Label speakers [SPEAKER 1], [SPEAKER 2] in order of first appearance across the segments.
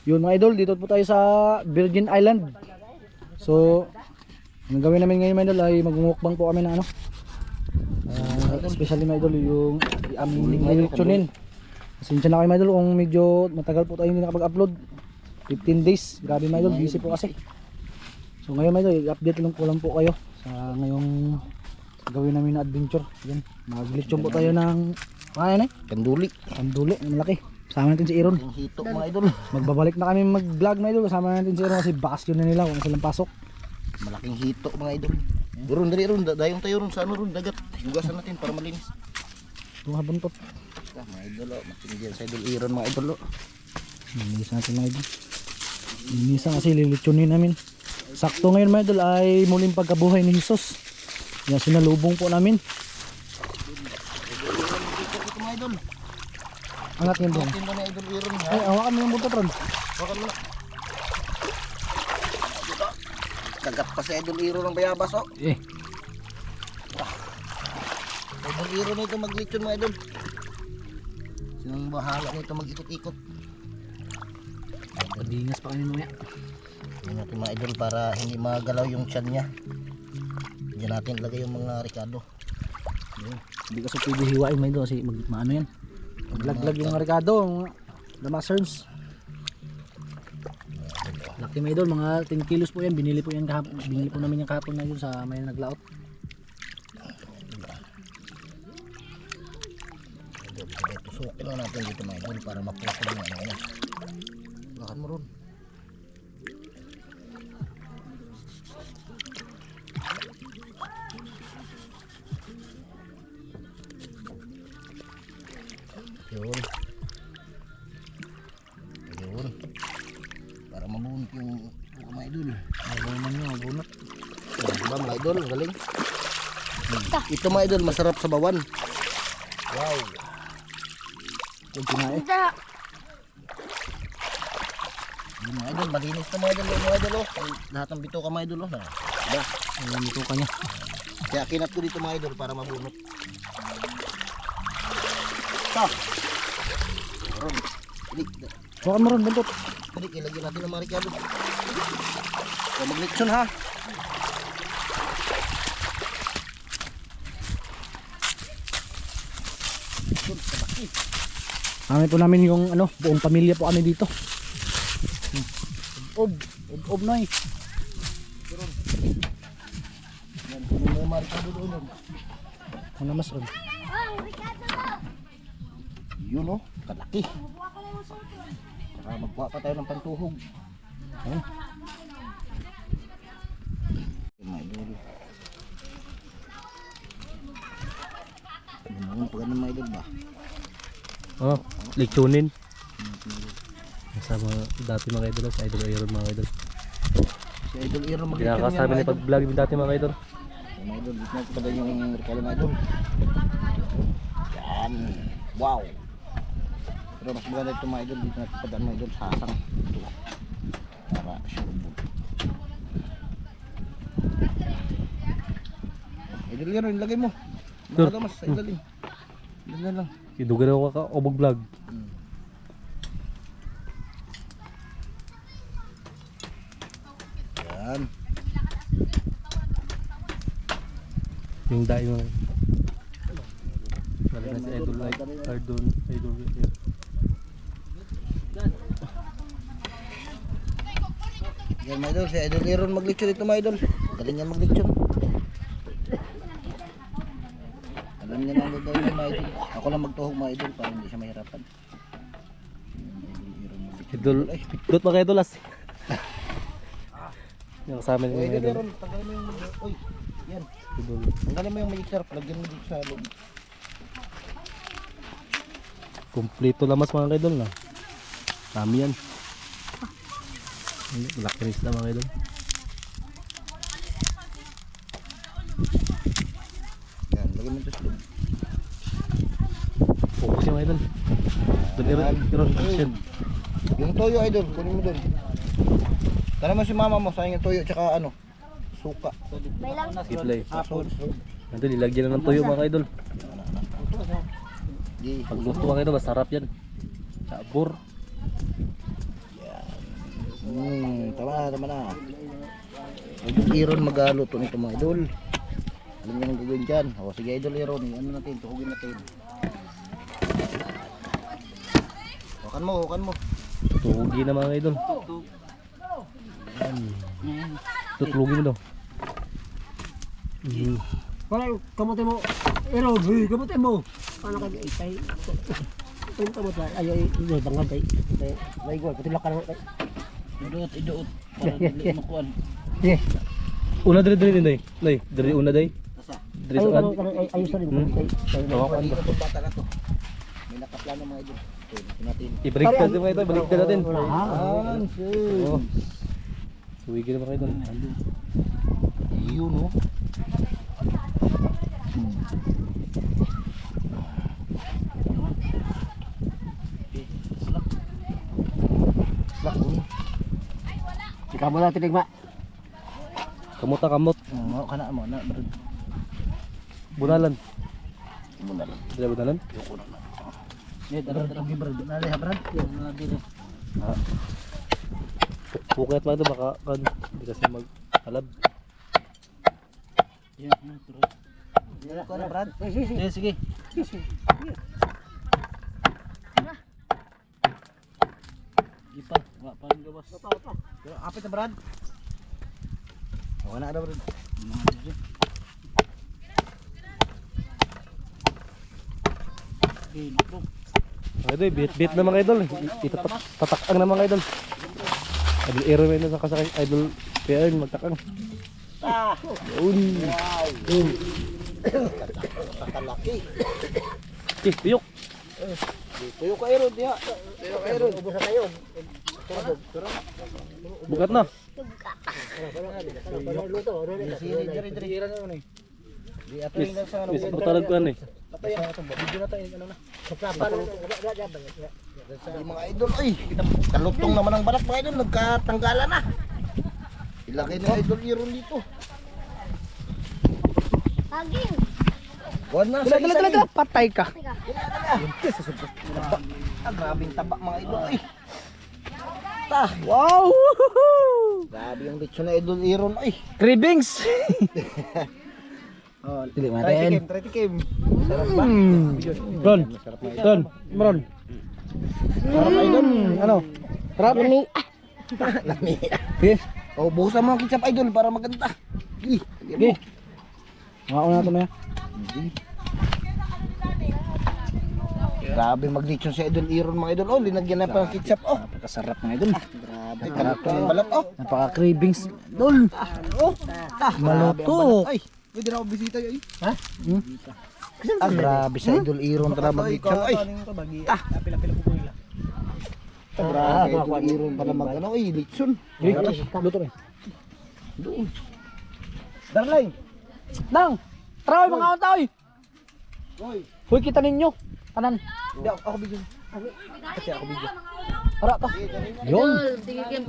[SPEAKER 1] Yun mga idol, dito po tayo sa Virgin Island. So, ang gawin namin ngayon mga idol ay magmumukbang po kami ng ano. Especially mga idol yung aming lilitsunin. Pasensya na kayo mga idol kung medyo matagal po tayo hindi nakapag-upload. 15 days, grabe mga idol, busy po kasi. So ngayon mga idol, i-update lang po kayo sa ngayong gawin namin na adventure. Yan, maglitsyon po tayo ng ano
[SPEAKER 2] Kanduli.
[SPEAKER 1] Kanduli, malaki. Sama natin si Iron.
[SPEAKER 2] Yung hito mga idol.
[SPEAKER 1] Magbabalik na kami mag-vlog mga idol. Sama natin si Iron kasi bakasyon na nila kung silang pasok.
[SPEAKER 2] Malaking hito mga idol. Ron dali ron, dayong tayo ron sa ano ron, dagat. Hugasan natin para malinis.
[SPEAKER 1] Tunga buntot.
[SPEAKER 2] Mga idol, matinigyan sa idol Iron mga idol.
[SPEAKER 1] Linisan natin mga idol. Linisan kasi lilitsunin namin. Sakto ngayon mga idol ay muling pagkabuhay ni Jesus. Yan sinalubong po namin.
[SPEAKER 2] Ito mga idol.
[SPEAKER 1] Angat yun doon.
[SPEAKER 2] Tingnan na idol Iron ha.
[SPEAKER 1] Ay, hawakan mo yung buntot ron.
[SPEAKER 2] Hawakan mo na. Dagat pa sa idol Iron ng bayabas oh.
[SPEAKER 1] Eh,
[SPEAKER 2] Idol Iron nito maglitsyon mga idol. Sinang bahala nito mag-ikot-ikot.
[SPEAKER 1] pagdingas pa kami mamaya.
[SPEAKER 2] Yan natin mga idol para hindi magalaw yung tiyan niya. Diyan natin ilagay yung mga ricado.
[SPEAKER 1] Hindi kasi pwede hiwain mga idol kasi maano yan. Maglaglag yung Ricardo, mga damasers. Laki mga idol, mga 10 kilos po yan. Binili po yan kahapon. Binili po namin yung kahapon na yun sa may naglaot.
[SPEAKER 2] Tusukin lang natin dito mga idol para mapusog yung ano niya. Bakan mo ron. Yun. Yun. Para mabunot yung mga idol.
[SPEAKER 1] Mabunot nyo, mabunot.
[SPEAKER 2] Diba mga idol, ang galing. Ito mga idol, masarap sa bawan. Wow.
[SPEAKER 1] Huwag kinain.
[SPEAKER 2] Yung mga idol, malinis na mga idol. Mga idol, oh. Lahat ng bito ka mga idol. Oh. Diba?
[SPEAKER 1] Ayan ito kanya.
[SPEAKER 2] Kaya kinat ko dito mga idol para mabunot. Stop. Ron. Balik.
[SPEAKER 1] Huwakan mo ron, buntot.
[SPEAKER 2] Balik, ilagyan natin ng mga ricado. So, maglitsyon ha.
[SPEAKER 1] Kami po namin yung ano, buong pamilya po kami dito. Ob noy.
[SPEAKER 2] Yan, kunin mo yung mga ricado doon.
[SPEAKER 1] Ano mas ron?
[SPEAKER 2] Yun o, kalaki. Saka magkuha pa tayo ng pantuhog. Ayun. Mga idol. Ano pa ganun mga idol ba?
[SPEAKER 3] Oh, litsunin. Kasama dati mga idol, sa idol Iron mga idol.
[SPEAKER 2] Si idol Iron mag-ricado
[SPEAKER 3] Kinakasama ni pag-vlog yung dati mga idol.
[SPEAKER 2] mga idol, dito natin pala yung ricado mga idol. Yan. Wow. Pero mas maganda ito mga idol, dito natin padaan mga idol sa hasang. Ito. Para sure. Idol Iron, ilagay mo.
[SPEAKER 3] Sure.
[SPEAKER 2] Mga mas sa ilalim. Ilalim lang.
[SPEAKER 3] Kidugan ako ka o mag-vlog.
[SPEAKER 2] Yan.
[SPEAKER 3] Yung dai mga Balik na si idol like Ardon, idol.
[SPEAKER 2] Yan mga idol, si idol Iron maglitsyon dito mga idol. Galing yan maglitsyon. Alam niya na ang gagawin niya mga idol. Ako lang magtuhog mga idol para hindi siya mahirapan.
[SPEAKER 3] Idol, dot mga idol as. Yung kasama ni
[SPEAKER 2] Idol
[SPEAKER 3] mga idol.
[SPEAKER 2] Iron, tanggalin mo yung mag... Uy, yan.
[SPEAKER 3] Idol.
[SPEAKER 2] Tanggalin mo yung magic syrup, lagyan mo dito sa loob.
[SPEAKER 3] Kompleto lamas mga idol na. Dami yan. Malaki rin sila mga idol.
[SPEAKER 2] Yan, lagyan mo dito sa loob.
[SPEAKER 3] Focus yung mga idol. Idol Iron.
[SPEAKER 2] Yung toyo idol, kunin mo doon. Tara mo si mama mo, sayang yung toyo tsaka ano, suka.
[SPEAKER 3] Siplay.
[SPEAKER 2] Apple.
[SPEAKER 3] Idol, ilagyan lang ng tuyo mga idol.
[SPEAKER 2] Di.
[SPEAKER 3] Pag luto mga idol, masarap yan. Sabor.
[SPEAKER 2] Tama na. Idol Iron magluto nito mga idol. Alam niyo ang gagawin dyan. O sige Idol Iron, ano natin, tuhugin natin. Hukan mo.
[SPEAKER 3] Tugi na mga idol. Tutlugin mo daw.
[SPEAKER 4] Parang kamote mo. Ero, kamote mo. Ano ka itay? Ito kamote ay bangag kay. May gol, pati lakar.
[SPEAKER 2] Iduot. Para dili makuan.
[SPEAKER 4] Yeah.
[SPEAKER 3] Una diri day. Day, diri una day.
[SPEAKER 2] Asa?
[SPEAKER 3] Diri sa kan.
[SPEAKER 4] Ayos na rin.
[SPEAKER 2] Dito to bata na to. May nakaplano mga idol. Okay, natin.
[SPEAKER 3] I-break ka din mga idol, balik ka natin.
[SPEAKER 2] Oh.
[SPEAKER 3] Tuwigi na mga idol.
[SPEAKER 2] Yun no.
[SPEAKER 4] Ikaw mo natin igma.
[SPEAKER 3] Kamot na kamot.
[SPEAKER 2] Oo, kana mo na.
[SPEAKER 3] Bunalan.
[SPEAKER 2] Muna lang.
[SPEAKER 3] Dila bunalan.
[SPEAKER 2] Dara Brad. Nali ha Brad. Dito.
[SPEAKER 3] Bukit mga idol, baka kan. Hindi kasi maghalab.
[SPEAKER 2] Ko na Brad.
[SPEAKER 1] Sige. Ipa, wa pa ang gawas.
[SPEAKER 2] Apit na Brad. Wala na Brad.
[SPEAKER 3] Mga idol, bit na mga idol. Tatakang na mga idol. Idol Aero na sa kasakay. Idol PL magtakang. Yun.
[SPEAKER 2] Kakalaki.
[SPEAKER 3] Tuyok.
[SPEAKER 2] Tuyo ka Iron diha. Tuyo ka Iron.
[SPEAKER 4] Ubos na tayo.
[SPEAKER 3] Bukat na.
[SPEAKER 4] Luto.
[SPEAKER 2] Diri. Di ato yung sa ano.
[SPEAKER 3] Yes, pagtarag ko eh.
[SPEAKER 2] Video na tayo ano na. Yung mga idol ay kalutong naman ang balat mga idol, nagkatanggalan na. Ilagay na idol Iron dito.
[SPEAKER 5] Paging.
[SPEAKER 2] Buwan na sa isa.
[SPEAKER 1] Patay ka.
[SPEAKER 2] Grabing taba mga idol ay.
[SPEAKER 1] Wow!
[SPEAKER 2] Grabe yung lechon na idol Iron ay.
[SPEAKER 1] Cravings! Dili natin.
[SPEAKER 2] Try tikim. Sarap ba?
[SPEAKER 1] Ron. Ron. Sarap idol. Ano? Sarap.
[SPEAKER 2] Lami.
[SPEAKER 1] Okay.
[SPEAKER 2] Oh, buhusan mo ang ketchup idol para maganda.
[SPEAKER 1] Okay. Mga na ito na yan.
[SPEAKER 2] Grabe mag-lechon sa idol Iron mga idol. Oh, linagyan na pa ng ketchup oh.
[SPEAKER 1] Napakasarap mga idol.
[SPEAKER 2] Grabe, kalutong ang balat oh.
[SPEAKER 1] Napaka-cravings. Dol. Maluto.
[SPEAKER 2] Ay, pwede na ako bisita yun.
[SPEAKER 1] Ha?
[SPEAKER 2] Grabe sa idol Iron talaga mag-lechon ay. Grabe idol Iron para mag-ano ay lechon.
[SPEAKER 1] Luto rin.
[SPEAKER 2] Doon. Darlay.
[SPEAKER 1] Nang! Tara mga kaunta oy!
[SPEAKER 2] Hoy.
[SPEAKER 1] Hoy kita ninyo. Kanan.
[SPEAKER 2] Hindi ako video. Kasi ako video.
[SPEAKER 1] Tara ta. Yun.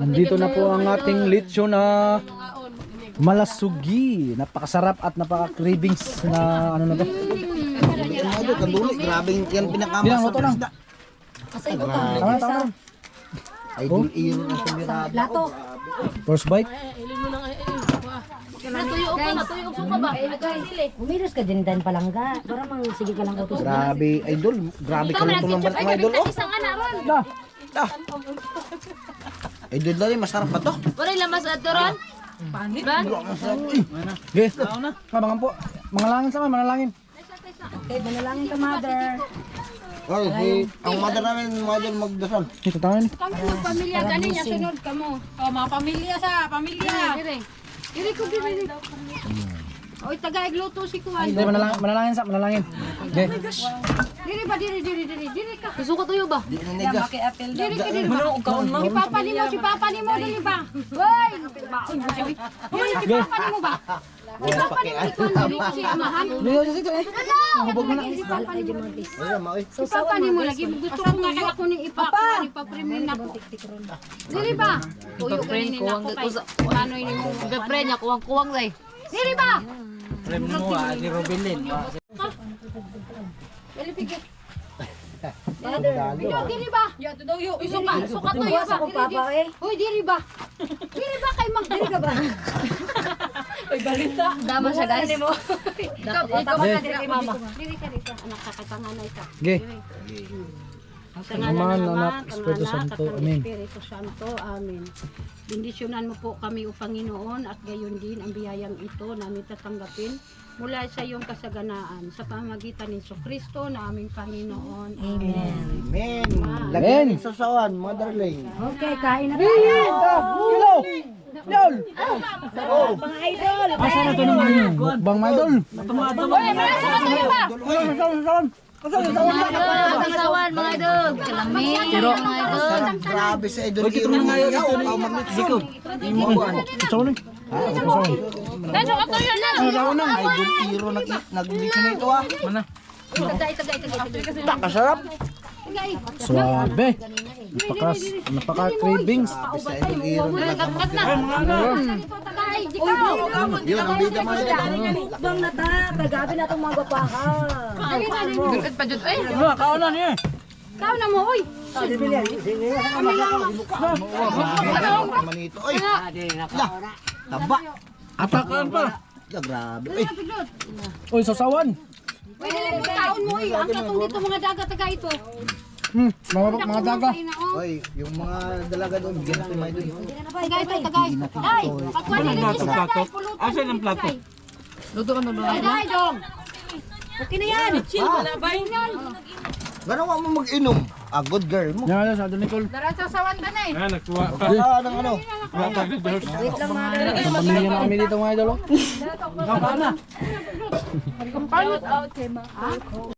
[SPEAKER 1] Nandito na po ang ating lechon na malasugi. Napakasarap at napaka-cravings na ano na to.
[SPEAKER 2] Mga idol, kanduli. Grabe yan
[SPEAKER 1] Bilang
[SPEAKER 2] pinakamasarap
[SPEAKER 1] luto lang.
[SPEAKER 2] isda.
[SPEAKER 1] Tama na.
[SPEAKER 2] Idol Iron ang sumirado.
[SPEAKER 5] Lato.
[SPEAKER 1] First bite.
[SPEAKER 5] Natuyo ka ba? Umiros ka din dan palangga. Para mang sige ka lang utos.
[SPEAKER 2] Grabe idol. Grabe kalutong ng balat mga idol oh.
[SPEAKER 5] Isang anak ron.
[SPEAKER 2] Idol dali masarap ba to?
[SPEAKER 5] Wala lamas at ron. Ron?
[SPEAKER 1] Okay. Kabangan po. Manalangin sama, manalangin.
[SPEAKER 5] Okay, manalangin ka mother.
[SPEAKER 2] Ay, ang mother namin mga idol magdasal.
[SPEAKER 1] Ito tayo.
[SPEAKER 6] Kami magpamilya ganin niya sunod kamo. O mga pamilya sa pamilya.
[SPEAKER 5] Dire.
[SPEAKER 6] Diri ko diri. Oy taga igluto si Kuan.
[SPEAKER 1] Hindi, manalangin sa, manalangin. Okay.
[SPEAKER 6] Diri ba diri ka.
[SPEAKER 5] Gusto ko tuyo ba?
[SPEAKER 2] Di ninigas.
[SPEAKER 6] Diri ka diri ba? Si papa ni mo dili ba? Hoy, baon mo siya. Hoy, si papa ni mo ba? Si papa ni mo ikaw diri si amahan.
[SPEAKER 1] Dito dito eh.
[SPEAKER 6] Hubog mo na. Si papa ni mo.
[SPEAKER 2] Ayun, maoy.
[SPEAKER 6] Si papa ni mo lagi gusto ko nga kaya ko ni ipa-premium na ko. Diri ba? Tuyo ganin na ko kay. Ano ni mo?
[SPEAKER 5] Pre niya kuwang-kuwang day.
[SPEAKER 6] Diri ba?
[SPEAKER 1] Premium mo si Robinlin.
[SPEAKER 6] Dili pigit. Dili ba? Ya, tuyo. Suka tuyo ba? Diri ba? Hoy, diri ba? Dili ba kay magdiri ka ba? Ay, balita. Dama siya, guys. Ikaw ba diri kay mama? Diri ka dito. Anak ka, katanganay ka.
[SPEAKER 1] Okay.
[SPEAKER 6] Ang
[SPEAKER 1] Aman, Anak, Espiritu Santo. Amen.
[SPEAKER 6] Espiritu Santo. Amen. Bendisyonan mo po kami, O Panginoon, at gayon din ang biyayang ito namin tatanggapin mula sa iyong kasaganaan sa pamamagitan ni Kristo na aming Panginoon. Amen.
[SPEAKER 2] Amen.
[SPEAKER 1] Amen.
[SPEAKER 2] Lagyan ng sasawan, mga darling.
[SPEAKER 5] Okay, kain na tayo.
[SPEAKER 1] Hello! Yol! Asa na ito ng mukbang mga idol?
[SPEAKER 6] Kasawan, mga idol. Kalamin, mga idol.
[SPEAKER 2] Grabe sa idol. Ito na nga yun. Ikaw, magnitsiko.
[SPEAKER 1] Ito na.
[SPEAKER 6] Kaso ato yun na.
[SPEAKER 2] Idol Iro, nag-glitch na ito ah.
[SPEAKER 1] Kasarap. Suabe. Napaka-cravings.
[SPEAKER 2] Sa idol Iro. Yun, ang bida mo sa
[SPEAKER 5] Bang na ta, kagabi na itong mga bapahan.
[SPEAKER 1] Kaunan niya.
[SPEAKER 6] Kau na mo, oy.
[SPEAKER 2] manito. Oy, taba.
[SPEAKER 1] Atakan pa.
[SPEAKER 2] Ya, grabe. Oy,
[SPEAKER 1] Uy, sasawan.
[SPEAKER 6] Pwede lang yung taon mo, oy. Ang katong dito mga dagat taga ito.
[SPEAKER 1] Mga daga.
[SPEAKER 2] oy, yung mga dalaga doon, bigyan natin mga idol.
[SPEAKER 6] Taga ito, taga ito. Ay, pagkuhan nila yung plato. Asan ang plato? Luto ka na ba? Ay, dong.
[SPEAKER 5] Okay na yan.
[SPEAKER 2] Gano'n ka mo mag-inom? Ah, good girl mo.
[SPEAKER 1] Yan, sa Adon Nicole.
[SPEAKER 6] Sasawan ka na eh.
[SPEAKER 2] Ah, ng ano?
[SPEAKER 1] Sa pamilya namin dito mga idol.
[SPEAKER 6] Kumpanya.